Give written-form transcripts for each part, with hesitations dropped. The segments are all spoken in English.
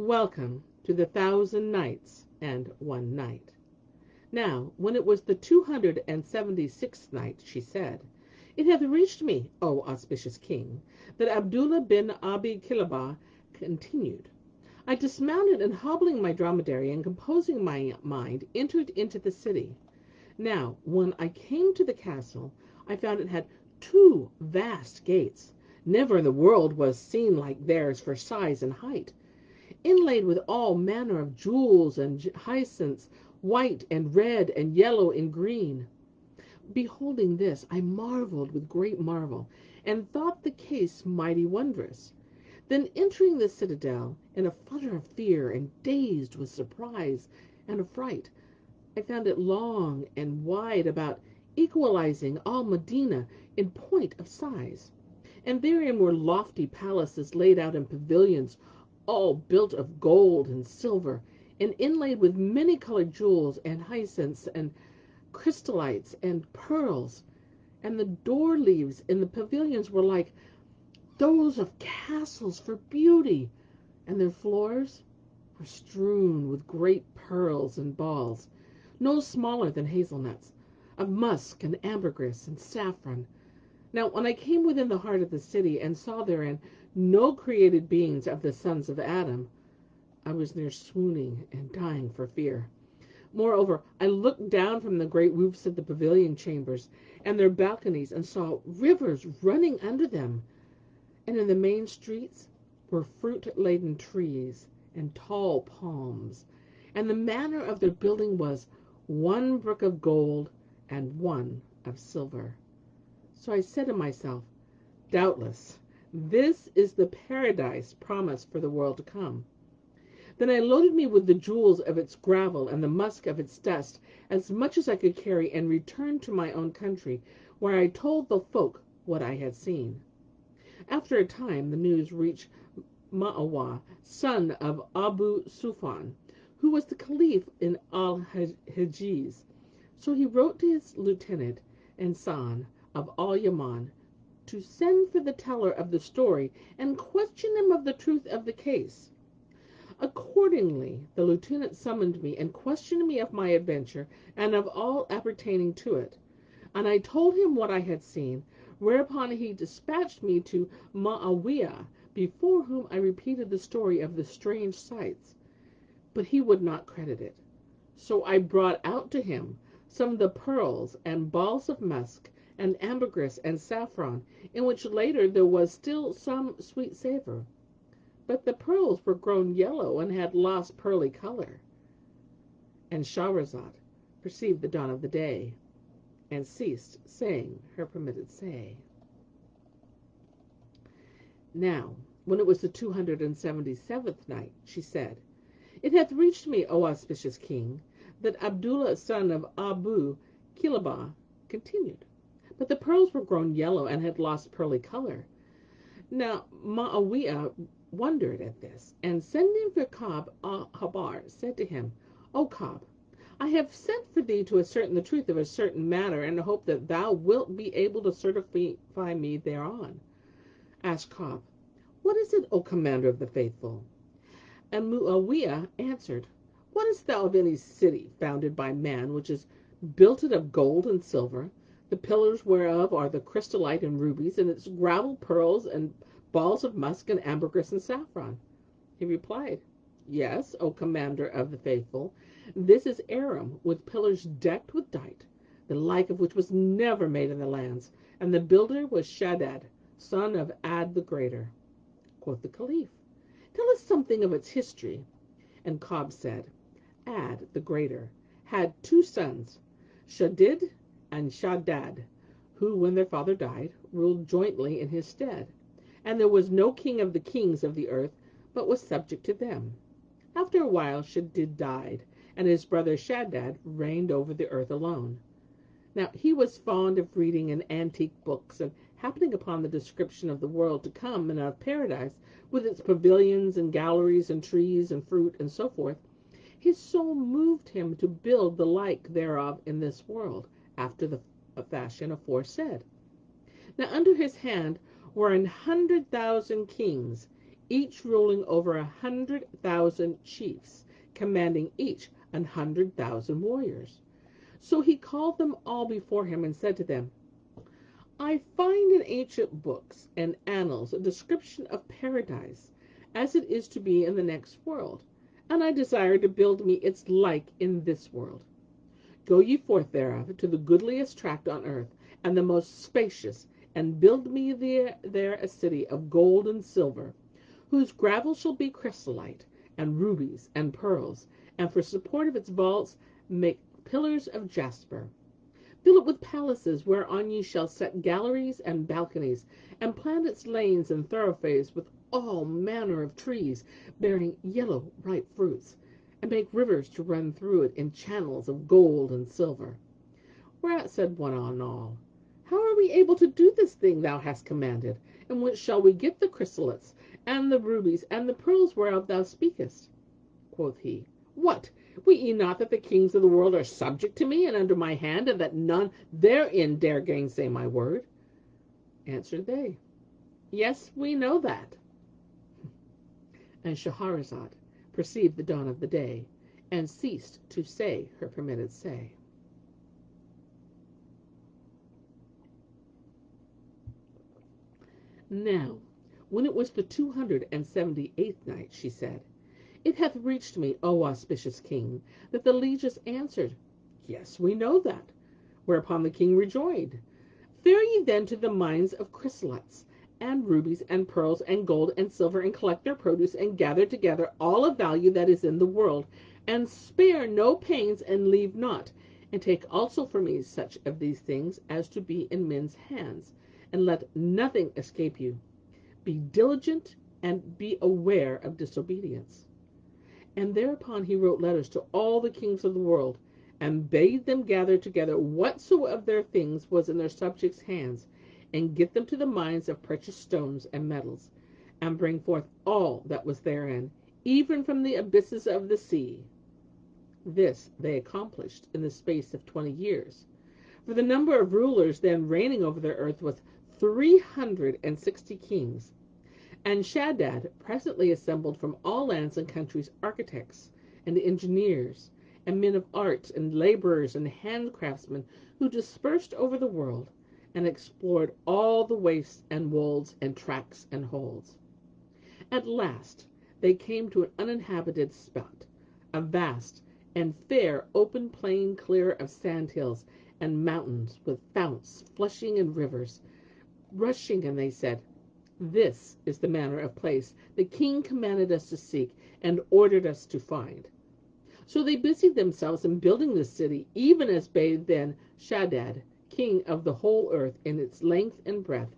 Welcome to the 1,000 Nights and 1 Night. Now, when it was the 276th night, she said, It hath reached me, O auspicious king, that Abdullah bin Abi Kilabah continued. I dismounted, and hobbling my dromedary and composing my mind, entered into the city. Now, when I came to the castle, I found it had 2 vast gates. Never in the world was seen like theirs for size and height, inlaid with all manner of jewels and hyacinths, white and red and yellow and green. Beholding this, I marveled with great marvel, and thought the case mighty wondrous. Then entering the citadel, in a flutter of fear, and dazed with surprise and affright, I found it long and wide about, equalizing all Medina in point of size. And therein were lofty palaces laid out in pavilions, all built of gold and silver, and inlaid with many-colored jewels and hyacinths and crystallites and pearls. And the door leaves in the pavilions were like those of castles for beauty, and their floors were strewn with great pearls and balls, no smaller than hazelnuts, of musk and ambergris and saffron. Now, when I came within the heart of the city, and saw therein no created beings of the sons of Adam, I was near swooning and dying for fear. Moreover, I looked down from the great roofs of the pavilion chambers and their balconies, and saw rivers running under them. And in the main streets were fruit-laden trees and tall palms. And the manner of their building was 1 brick of gold and 1 of silver. So I said to myself, doubtless, this is the paradise promised for the world to come. Then I loaded me with the jewels of its gravel and the musk of its dust, as much as I could carry, and returned to my own country, where I told the folk what I had seen. After a time, the news reached Ma'awah, son of Abu Sufyan, who was the caliph in Al-Hijaz. So he wrote to his lieutenant and son of Al-Yaman to send for the teller of the story and question him of the truth of the case. Accordingly, the lieutenant summoned me and questioned me of my adventure and of all appertaining to it. And I told him what I had seen, whereupon he dispatched me to Muawiyah, before whom I repeated the story of the strange sights. But he would not credit it. So I brought out to him some of the pearls and balls of musk and ambergris and saffron, in which later there was still some sweet savor. But the pearls were grown yellow and had lost pearly color. And Shahrazad perceived the dawn of the day, and ceased saying her permitted say. Now, when it was the 277th night, she said, It hath reached me, O auspicious king, that Abdullah, son of Abu Kilabah, continued. But the pearls were grown yellow and had lost pearly color. Now Muawiyah wondered at this, and sending for Ka'b al-Habar, said to him, O Ka'b, I have sent for thee to ascertain the truth of a certain matter, and hope that thou wilt be able to certify me thereon. Asked Ka'b, What is it, O commander of the faithful? And Muawiyah answered, What is thou of any city founded by man, which is built of gold and silver, the pillars whereof are the crystallite and rubies, and its gravel pearls and balls of musk and ambergris and saffron? He replied, Yes, O commander of the faithful, this is Iram, with pillars decked with dight, the like of which was never made in the lands, and the builder was Shaddad, son of Ad the Greater. Quoth the Caliph, Tell us something of its history. And Ka'b said, Ad the Greater had 2 sons, Shaddid and Shaddad, who, when their father died, ruled jointly in his stead. And there was no king of the kings of the earth, but was subject to them. After a while Shaddid died, and his brother Shaddad reigned over the earth alone. Now he was fond of reading in antique books, and happening upon the description of the world to come and of paradise, with its pavilions and galleries and trees and fruit and so forth, his soul moved him to build the like thereof in this world, after the fashion aforesaid. Now under his hand were 100,000 kings, each ruling over 100,000 chiefs, commanding each 100,000 warriors. So he called them all before him and said to them, I find in ancient books and annals a description of paradise as it is to be in the next world, and I desire to build me its like in this world. Go ye forth thereof to the goodliest tract on earth, and the most spacious, and build me there a city of gold and silver, whose gravel shall be chrysolite, and rubies, and pearls, and for support of its vaults make pillars of jasper. Fill it with palaces, whereon ye shall set galleries and balconies, and plant its lanes and thoroughfares with all manner of trees, bearing yellow ripe fruits, and make rivers to run through it in channels of gold and silver. Whereat said one and all, How are we able to do this thing thou hast commanded? And whence shall we get the chrysolites, and the rubies, and the pearls whereof thou speakest? Quoth he, What? Wit ye not that the kings of the world are subject to me and under my hand, and that none therein dare gainsay my word? Answered they, Yes, we know that. And Shahrazad perceived the dawn of the day, and ceased to say her permitted say. Now, when it was the 278th night, she said, It hath reached me, O auspicious king, that the lieges answered, Yes, we know that. Whereupon the king rejoined, Fare ye then to the mines of chrysolites, and rubies, and pearls, and gold, and silver, and collect their produce, and gather together all of value that is in the world, and spare no pains, and leave naught, and take also for me such of these things as to be in men's hands, and let nothing escape you. Be diligent, and be aware of disobedience. And thereupon he wrote letters to all the kings of the world, and bade them gather together whatsoever of their things was in their subjects' hands, and get them to the mines of precious stones and metals, and bring forth all that was therein, even from the abysses of the sea. This they accomplished in the space of 20 years. For the number of rulers then reigning over the earth was 360 kings. And Shaddad presently assembled from all lands and countries architects and engineers and men of art and laborers and handcraftsmen, who dispersed over the world and explored all the wastes and wolds and tracts and holes. At last they came to an uninhabited spot, a vast and fair open plain clear of sandhills and mountains, with founts flashing and rivers rushing, and they said, This is the manner of place the king commanded us to seek and ordered us to find. So they busied themselves in building the city, even as bade then Shaddad, king of the whole earth, in its length and breadth,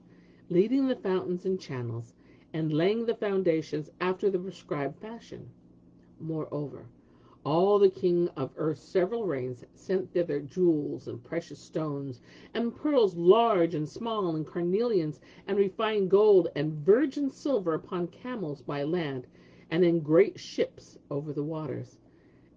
leading the fountains and channels, and laying the foundations after the prescribed fashion. Moreover, all the king of earth's several reigns sent thither jewels and precious stones, and pearls large and small, and carnelians, and refined gold, and virgin silver upon camels by land, and in great ships over the waters.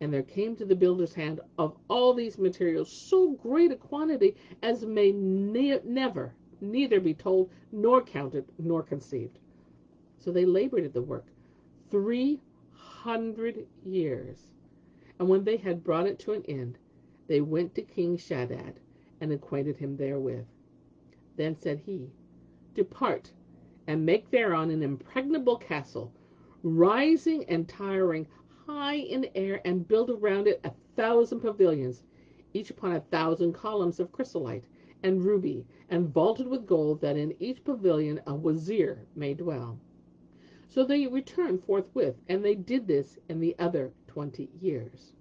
And there came to the builder's hand of all these materials so great a quantity as may never neither be told, nor counted, nor conceived. So they labored at the work 300 years. And when they had brought it to an end, they went to King Shaddad, and acquainted him therewith. Then said he, Depart, and make thereon an impregnable castle, rising and towering high in air, and build around it 1,000 pavilions, each upon 1,000 columns of chrysolite and ruby, and vaulted with gold, that in each pavilion a wazir may dwell. So they returned forthwith, and they did this in the other 20 years.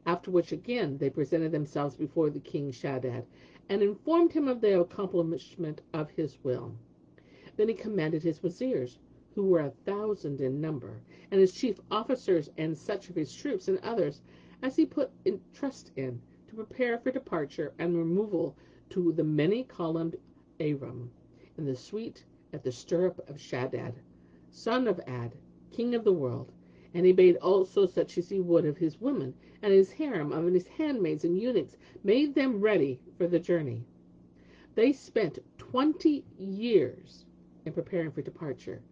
After which again they presented themselves before the king Shaddad, and informed him of the accomplishment of his will. Then he commanded his wazirs, who were 1,000 in number, and his chief officers, and such of his troops and others as he put in trust in, to prepare for departure and removal to the many-columned Iram, in the suite at the stirrup of Shaddad, son of Ad, king of the world. And he bade also such as he would of his women, and his harem, of his handmaids and eunuchs, made them ready for the journey. They spent 20 years in preparing for departure,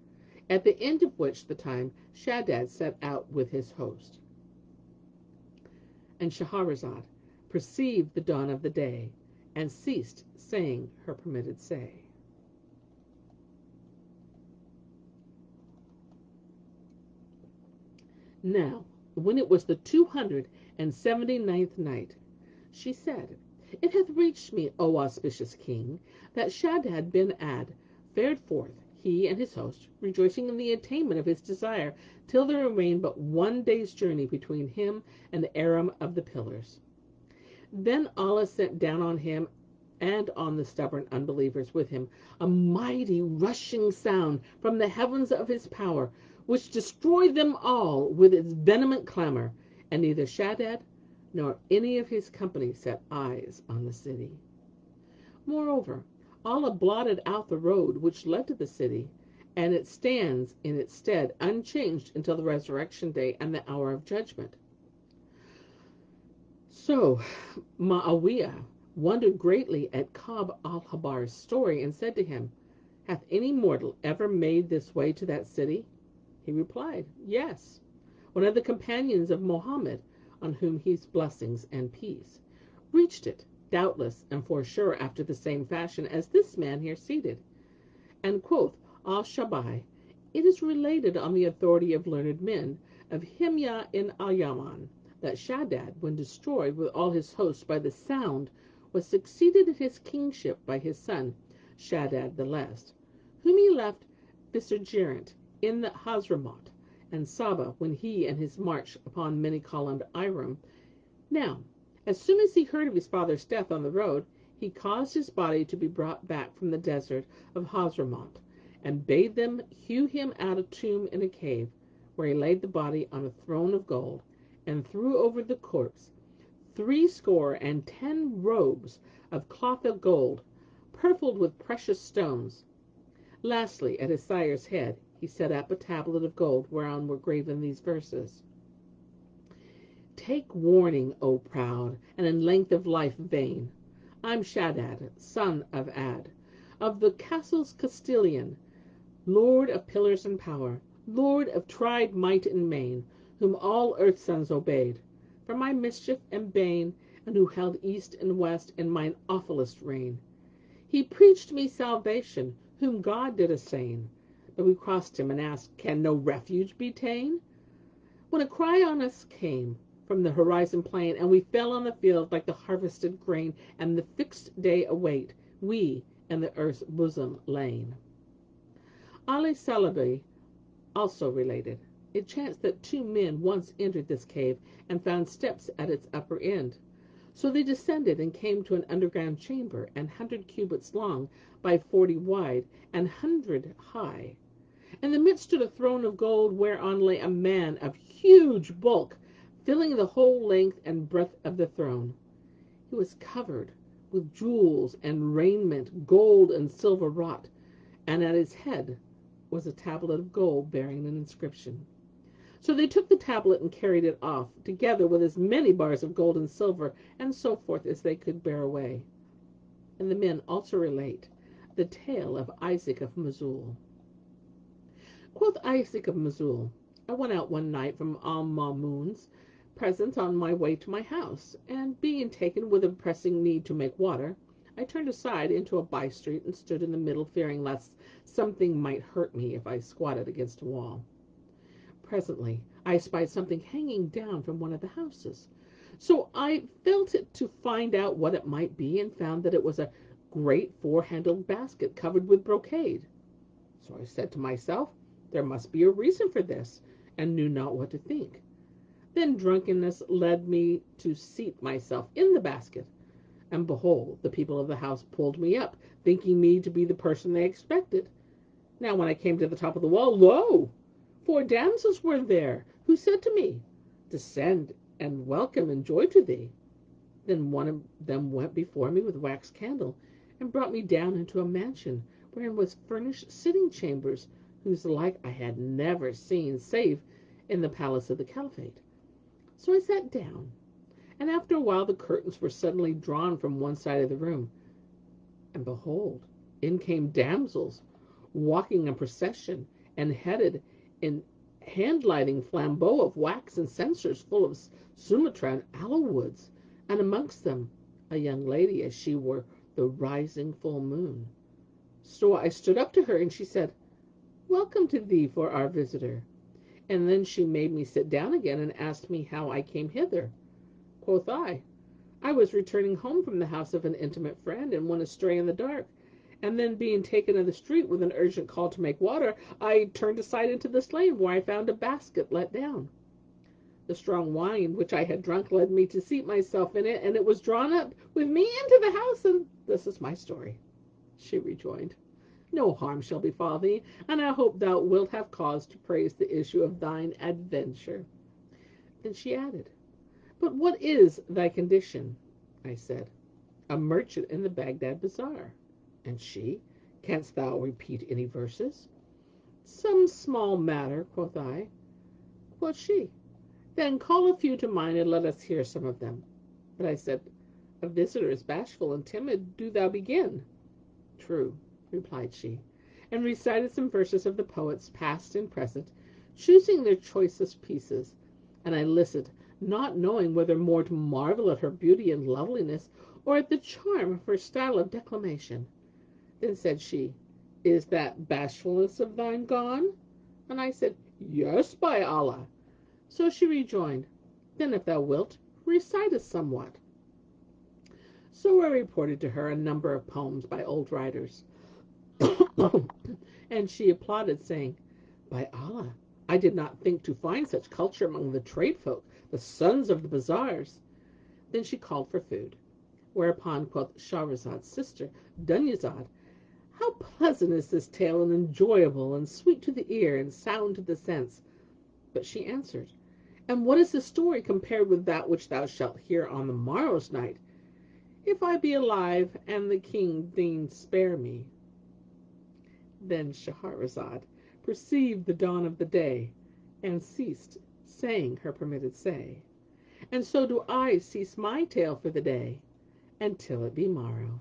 at the end of which the time Shaddad set out with his host. And Shahrazad perceived the dawn of the day, and ceased saying her permitted say. Now, when it was the 279th night, she said, It hath reached me, O auspicious king, that Shaddad bin Ad fared forth, he and his host, rejoicing in the attainment of his desire, till there remained but one day's journey between him and the Iram of the Pillars. Then Allah sent down on him and on the stubborn unbelievers with him a mighty rushing sound from the heavens of his power, which destroyed them all with its vehement clamor, and neither Shaddad nor any of his company set eyes on the city. Moreover, Allah blotted out the road which led to the city, and it stands in its stead unchanged until the resurrection day and the hour of judgment. So Ma'awiyah wondered greatly at Ka'b al-Habar's story and said to him, Hath any mortal ever made this way to that city? He replied, Yes, one of the companions of Mohammed, on whom he's blessings and peace, reached it, doubtless and for sure after the same fashion as this man here seated. And quoth Al-Shamat, It is related on the authority of learned men of Himyah in Al-Yaman, that Shaddad, when destroyed with all his hosts by the sound, was succeeded in his kingship by his son, Shaddad the Lest, whom he left vicegerent in the Hazramut and Saba when he and his march upon many-columned Iram. Now, as soon as he heard of his father's death on the road, he caused his body to be brought back from the desert of Hazramut, and bade them hew him out a tomb in a cave, where he laid the body on a throne of gold, and threw over the corpse 70 robes of cloth of gold, purfled with precious stones. Lastly, at his sire's head, he set up a tablet of gold, whereon were graven these verses: Take warning, O proud, and in length of life vain. I'm Shaddad, son of Ad, of the castles Castilian, lord of pillars and power, lord of tried might and main, whom all earth's sons obeyed, for my mischief and bane, and who held east and west in mine awfulest reign. He preached me salvation, whom God did assain, but we crossed him and asked, Can no refuge be ta'en? When a cry on us came from the horizon plain, and we fell on the field like the harvested grain, and the fixed day await, we and the earth's bosom lain. Ali Salabi also related, It chanced that 2 men once entered this cave, and found steps at its upper end. So they descended and came to an underground chamber, 100 cubits long by 40 wide, and 100 high. In the midst stood a throne of gold, whereon lay a man of huge bulk, filling the whole length and breadth of the throne. He was covered with jewels and raiment, gold and silver wrought, and at his head was a tablet of gold bearing an inscription. So they took the tablet and carried it off, together with as many bars of gold and silver, and so forth as they could bear away. And the men also relate the tale of Issac of Masul. Quoth Issac of Masul, I went out one night from Al-Mamun's presence on my way to my house, and being taken with a pressing need to make water, I turned aside into a by-street and stood in the middle, fearing lest something might hurt me if I squatted against a wall. Presently, I espied something hanging down from one of the houses. So I felt it to find out what it might be, and found that it was a great 4-handled basket covered with brocade. So I said to myself, there must be a reason for this, and knew not what to think. Then drunkenness led me to seat myself in the basket, and behold, the people of the house pulled me up, thinking me to be the person they expected. Now when I came to the top of the wall, lo! 4 damsels were there, who said to me, Descend, and welcome and joy to thee. Then one of them went before me with a wax candle, and brought me down into a mansion, wherein was furnished sitting chambers, whose like I had never seen, save in the palace of the Caliphate. So I sat down, and after a while the curtains were suddenly drawn from one side of the room, and behold, in came damsels, walking in procession, and headed in hand-lighting flambeaux of wax and censers full of Sumatra and aloe woods, and amongst them a young lady as she were the rising full moon. So I stood up to her, and she said, "Welcome to thee for our visitor." And then she made me sit down again and asked me how I came hither. Quoth I was returning home from the house of an intimate friend, and went astray in the dark, and then being taken in the street with an urgent call to make water, I turned aside into this lane, where I found a basket let down. The strong wine which I had drunk led me to seat myself in it, and it was drawn up with me into the house, and this is my story. She rejoined, "No harm shall befall thee, and I hope thou wilt have cause to praise the issue of thine adventure." Then she added, "But what is thy condition?" I said, "A merchant in the Baghdad bazaar." And she, "Canst thou repeat any verses?" "Some small matter," quoth I. Quoth she, "Then call a few to mind, and let us hear some of them." But I said, "A visitor is bashful and timid. Do thou begin." "True," replied she, and recited some verses of the poets, past and present, choosing their choicest pieces, and I listened, not knowing whether more to marvel at her beauty and loveliness, or at the charm of her style of declamation. Then said she, "Is that bashfulness of thine gone?" And I said, "Yes, by Allah." So she rejoined, "Then, if thou wilt, recite us somewhat." So I reported to her a number of poems by old writers, and she applauded, saying, "By Allah, I did not think to find such culture among the trade folk, the sons of the bazaars." Then she called for food, whereupon quoth Shahrazad's sister, Dunyazad, "How pleasant is this tale, and enjoyable, and sweet to the ear, and sound to the sense!" But she answered, "And what is the story compared with that which thou shalt hear on the morrow's night, if I be alive, and the king deign spare me?" Then Shahrazad perceived the dawn of the day, and ceased saying her permitted say. And so do I cease my tale for the day, until it be morrow.